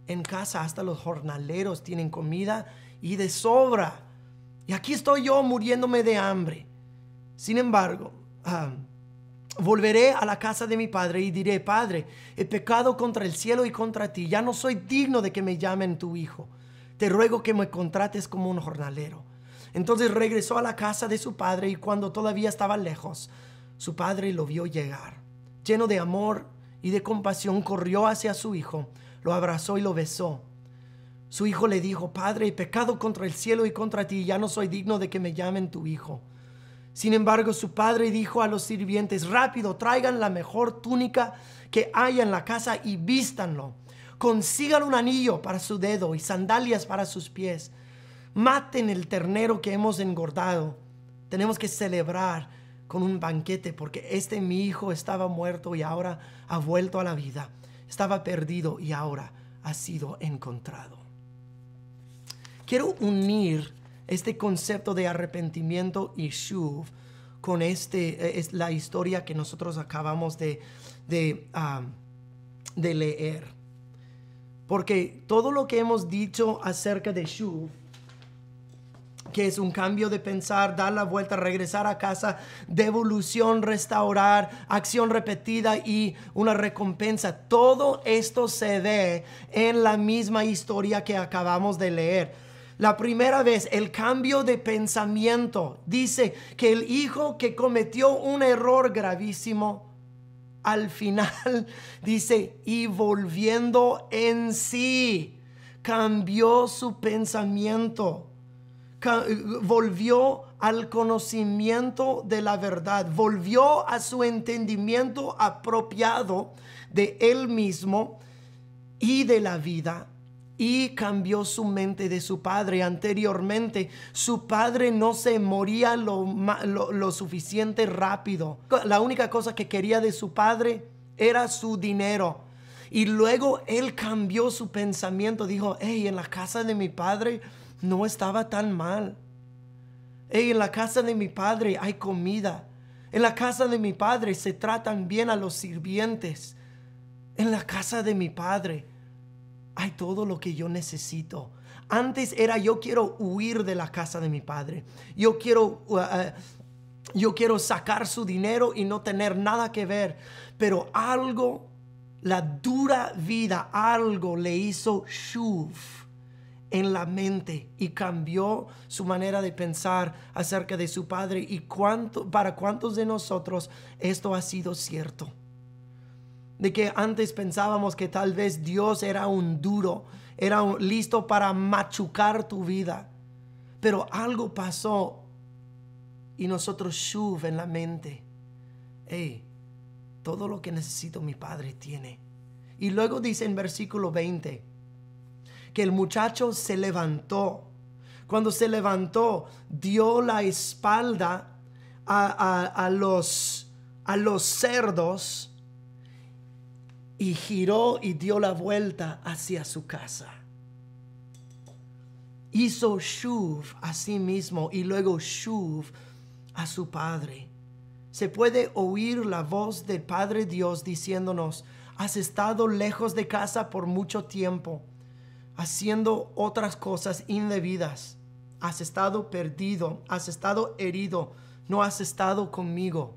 en casa hasta los jornaleros tienen comida y de sobra, y aquí estoy yo muriéndome de hambre. Sin embargo, volveré a la casa de mi padre y diré: Padre, he pecado contra el cielo y contra ti. Ya no soy digno de que me llamen tu hijo. Te ruego que me contrates como un jornalero. Entonces regresó a la casa de su padre y cuando todavía estaba lejos, su padre lo vio llegar. Lleno de amor y de compasión, corrió hacia su hijo, lo abrazó y lo besó. Su hijo le dijo: Padre, he pecado contra el cielo y contra ti. Ya no soy digno de que me llamen tu hijo. Sin embargo, su padre dijo a los sirvientes: rápido, traigan la mejor túnica que haya en la casa y vístanlo. Consigan un anillo para su dedo y sandalias para sus pies. Maten el ternero que hemos engordado. Tenemos que celebrar con un banquete porque mi hijo estaba muerto y ahora ha vuelto a la vida. Estaba perdido y ahora ha sido encontrado. Quiero unir este concepto de arrepentimiento y shuv con es la historia que nosotros acabamos de leer. Porque todo lo que hemos dicho acerca de shuv, que es un cambio de pensar, dar la vuelta, regresar a casa, devolución, restaurar, acción repetida y una recompensa, todo esto se ve en la misma historia que acabamos de leer. La primera vez, el cambio de pensamiento. Dice que el hijo que cometió un error gravísimo, al final dice: y volviendo en sí, cambió su pensamiento. Volvió al conocimiento de la verdad. Volvió a su entendimiento apropiado de él mismo. y de la vida, y cambió su mente de su padre. Anteriormente, su padre no se moría lo suficiente rápido. La única cosa que quería de su padre era su dinero. Y luego él cambió su pensamiento. Dijo, hey, en la casa de mi padre no estaba tan mal. Hey, en la casa de mi padre hay comida. En la casa de mi padre se tratan bien a los sirvientes. En la casa de mi padre hay todo lo que yo necesito. Antes era yo quiero huir de la casa de mi padre. Yo quiero sacar su dinero y no tener nada que ver. Pero algo, la dura vida, algo le hizo shuv en la mente y cambió su manera de pensar acerca de su padre. ¿Y para cuántos de nosotros esto ha sido cierto? De que antes pensábamos que tal vez Dios era un duro, listo para machucar tu vida. Pero algo pasó y nosotros shuv en la mente. Hey, todo lo que necesito mi padre tiene. Y luego dice en versículo 20 que el muchacho se levantó. Cuando se levantó, dio la espalda a los cerdos y giró y dio la vuelta hacia su casa. Hizo shuv a sí mismo y luego shuv a su padre. Se puede oír la voz del Padre Dios diciéndonos, has estado lejos de casa por mucho tiempo, haciendo otras cosas indebidas. Has estado perdido, has estado herido, no has estado conmigo.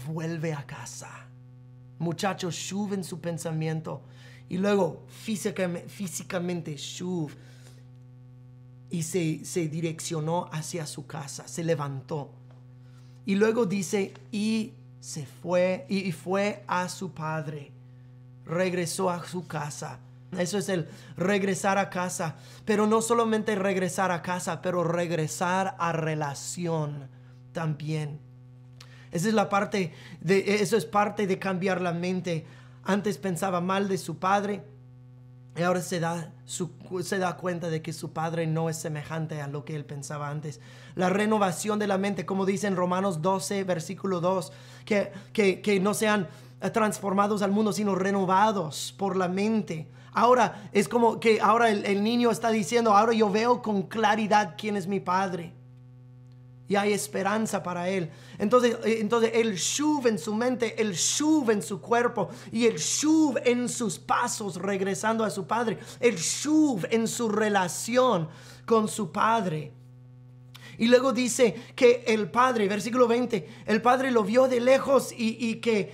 Vuelve a casa. Muchachos, shuv en su pensamiento y luego físicamente shuv y se direccionó hacia su casa, se levantó. Y luego dice, y se fue, y fue a su padre, regresó a su casa. Eso es el regresar a casa, pero no solamente regresar a casa, pero regresar a relación también. Eso es parte de cambiar la mente. Antes pensaba mal de su padre y ahora se da cuenta de que su padre no es semejante a lo que él pensaba antes. La renovación de la mente, como dice en Romanos 12, versículo 2, que no sean transformados al mundo, sino renovados por la mente. Ahora es como que ahora el niño está diciendo, ahora yo veo con claridad quién es mi padre. Y hay esperanza para él. Entonces el shuv en su mente, el shuv en su cuerpo y el shuv en sus pasos regresando a su padre. El shuv en su relación con su padre. Y luego dice que el padre, versículo 20, el padre lo vio de lejos y que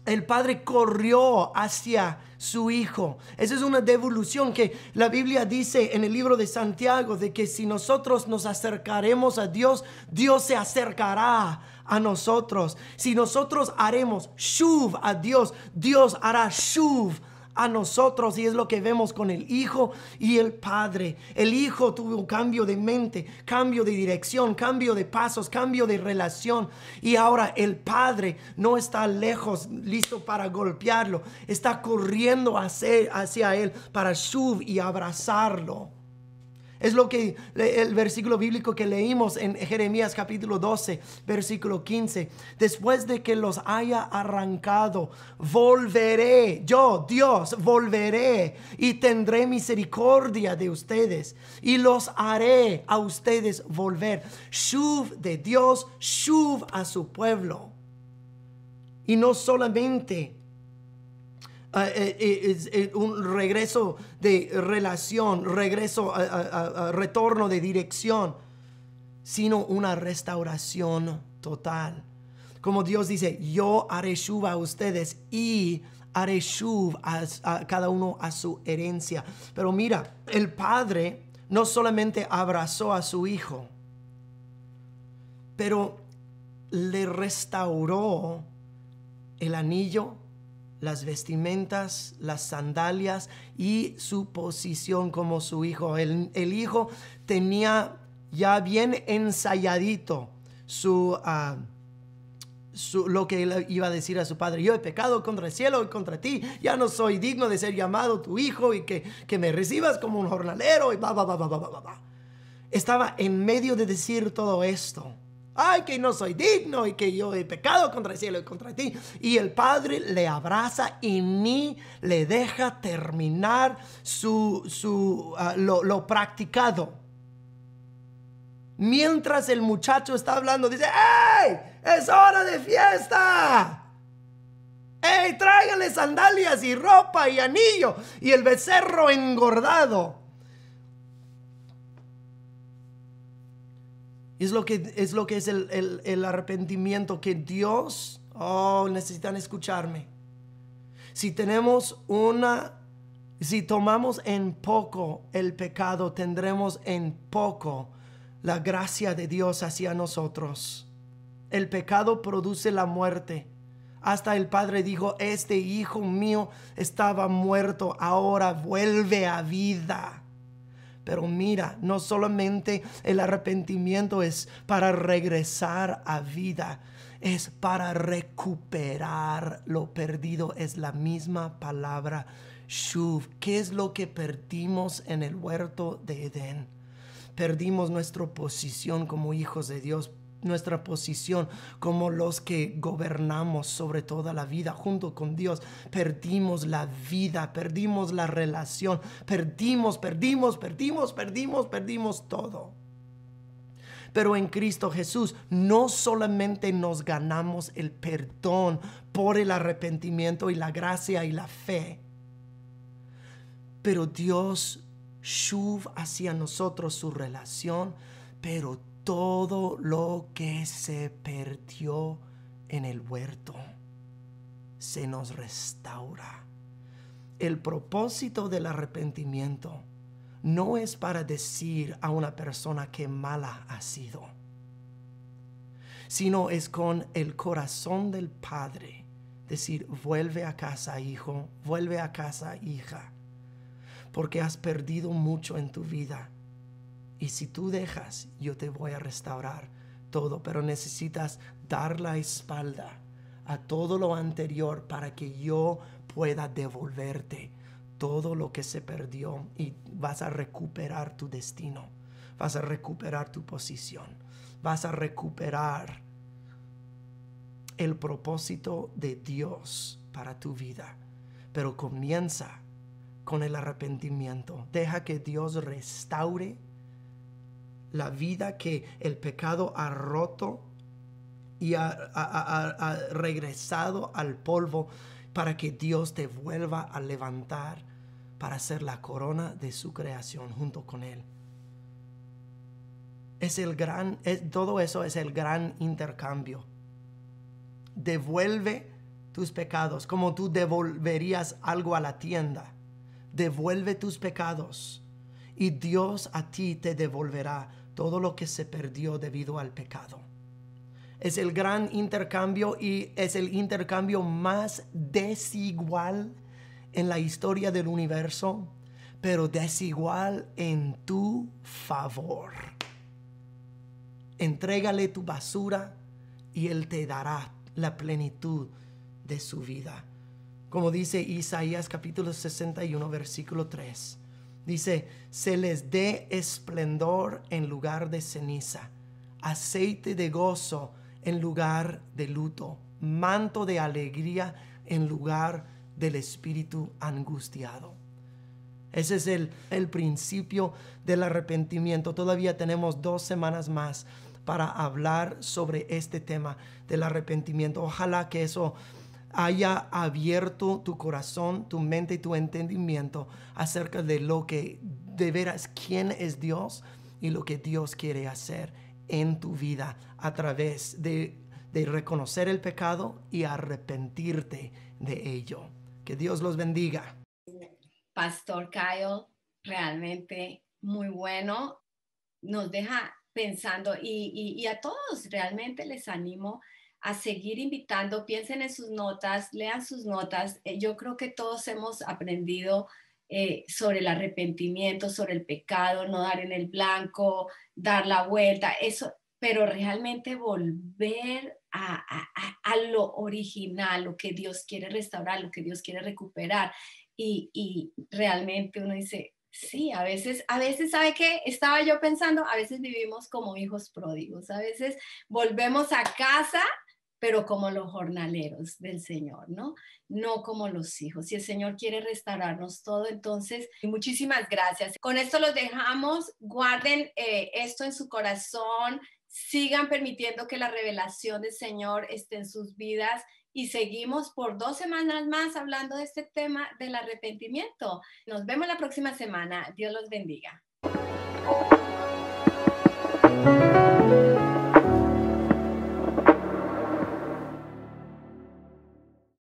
el padre corrió hacia su hijo. Esa es una devolución que la Biblia dice en el libro de Santiago, de que si nosotros nos acercaremos a Dios, Dios se acercará a nosotros. Si nosotros haremos shuv a Dios, Dios hará shuv a nosotros. Y es lo que vemos con el hijo y el padre. El hijo tuvo un cambio de mente, cambio de dirección, cambio de pasos, cambio de relación. Y ahora el padre no está lejos, listo para golpearlo. Está corriendo hacia él para shuv y abrazarlo. Es lo que el versículo bíblico que leímos en Jeremías capítulo 12, versículo 15. Después de que los haya arrancado, volveré, yo, Dios, volveré y tendré misericordia de ustedes y los haré a ustedes volver. Shuv de Dios, shuv a su pueblo. Y no solamente un regreso de relación, retorno de dirección, sino una restauración total. Como Dios dice, yo haré shuv a ustedes y haré shuv a cada uno a su herencia. Pero mira, el padre no solamente abrazó a su hijo, pero le restauró el anillo, las vestimentas, las sandalias y su posición como su hijo. El hijo tenía ya bien ensayadito su lo que él iba a decir a su padre: yo he pecado contra el cielo y contra ti, ya no soy digno de ser llamado tu hijo y que me recibas como un jornalero y Estaba en medio de decir todo esto. Ay, que no soy digno y que yo he pecado contra el cielo y contra ti. Y el padre le abraza y ni le deja terminar lo practicado. Mientras el muchacho está hablando, dice: ¡Ey! ¡Es hora de fiesta! ¡Ey! Tráiganle sandalias y ropa y anillo y el becerro engordado. Es lo que es el arrepentimiento que Dios, necesitan escucharme. Si tomamos en poco el pecado, tendremos en poco la gracia de Dios hacia nosotros. El pecado produce la muerte. Hasta el padre dijo: este hijo mío estaba muerto, ahora vuelve a vida. Pero mira, no solamente el arrepentimiento es para regresar a vida, es para recuperar lo perdido. Es la misma palabra shuv. ¿Qué es lo que perdimos en el huerto de Edén? Perdimos nuestra posición como hijos de Dios, nuestra posición como los que gobernamos sobre toda la vida junto con Dios. Perdimos la vida, perdimos la relación, perdimos todo. Pero en Cristo Jesús no solamente nos ganamos el perdón por el arrepentimiento y la gracia y la fe, pero Dios shuv hacia nosotros su relación, pero todo lo que se perdió en el huerto se nos restaura. El propósito del arrepentimiento no es para decir a una persona que mala ha sido, sino es con el corazón del Padre decir: vuelve a casa, hijo, vuelve a casa, hija, porque has perdido mucho en tu vida. Y si tú dejas, yo te voy a restaurar todo, pero necesitas dar la espalda a todo lo anterior para que yo pueda devolverte todo lo que se perdió, y vas a recuperar tu destino, vas a recuperar tu posición, vas a recuperar el propósito de Dios para tu vida. Pero comienza con el arrepentimiento. Deja que Dios restaure la vida que el pecado ha roto y ha regresado al polvo, para que Dios te vuelva a levantar para ser la corona de su creación junto con Él. Todo eso es el gran intercambio. Devuelve tus pecados como tú devolverías algo a la tienda. Devuelve tus pecados y Dios a ti te devolverá todo lo que se perdió debido al pecado. Es el gran intercambio, y es el intercambio más desigual en la historia del universo, pero desigual en tu favor. Entrégale tu basura y Él te dará la plenitud de su vida. Como dice Isaías capítulo 61, versículo 3. Dice: se les dé esplendor en lugar de ceniza, aceite de gozo en lugar de luto, manto de alegría en lugar del espíritu angustiado. Ese es el principio del arrepentimiento. Todavía tenemos 2 semanas más para hablar sobre este tema del arrepentimiento. Ojalá que eso haya abierto tu corazón, tu mente y tu entendimiento acerca de lo que de veras, quién es Dios y lo que Dios quiere hacer en tu vida a través de reconocer el pecado y arrepentirte de ello. Que Dios los bendiga. Pastor Kyle, realmente muy bueno. Nos deja pensando, y a todos realmente les animo a seguir invitando. Piensen en sus notas, lean sus notas. Yo creo que todos hemos aprendido sobre el arrepentimiento, sobre el pecado, no dar en el blanco, dar la vuelta. Eso pero realmente volver a lo original, lo que Dios quiere restaurar, lo que Dios quiere recuperar. Y realmente uno dice, sí, a veces, ¿sabe qué? Estaba yo pensando, a veces vivimos como hijos pródigos, a veces volvemos a casa, pero como los jornaleros del Señor, ¿no? No como los hijos. Y el Señor quiere restaurarnos todo, entonces, muchísimas gracias. Con esto los dejamos, guarden esto en su corazón, sigan permitiendo que la revelación del Señor esté en sus vidas y seguimos por 2 semanas más hablando de este tema del arrepentimiento. Nos vemos la próxima semana. Dios los bendiga.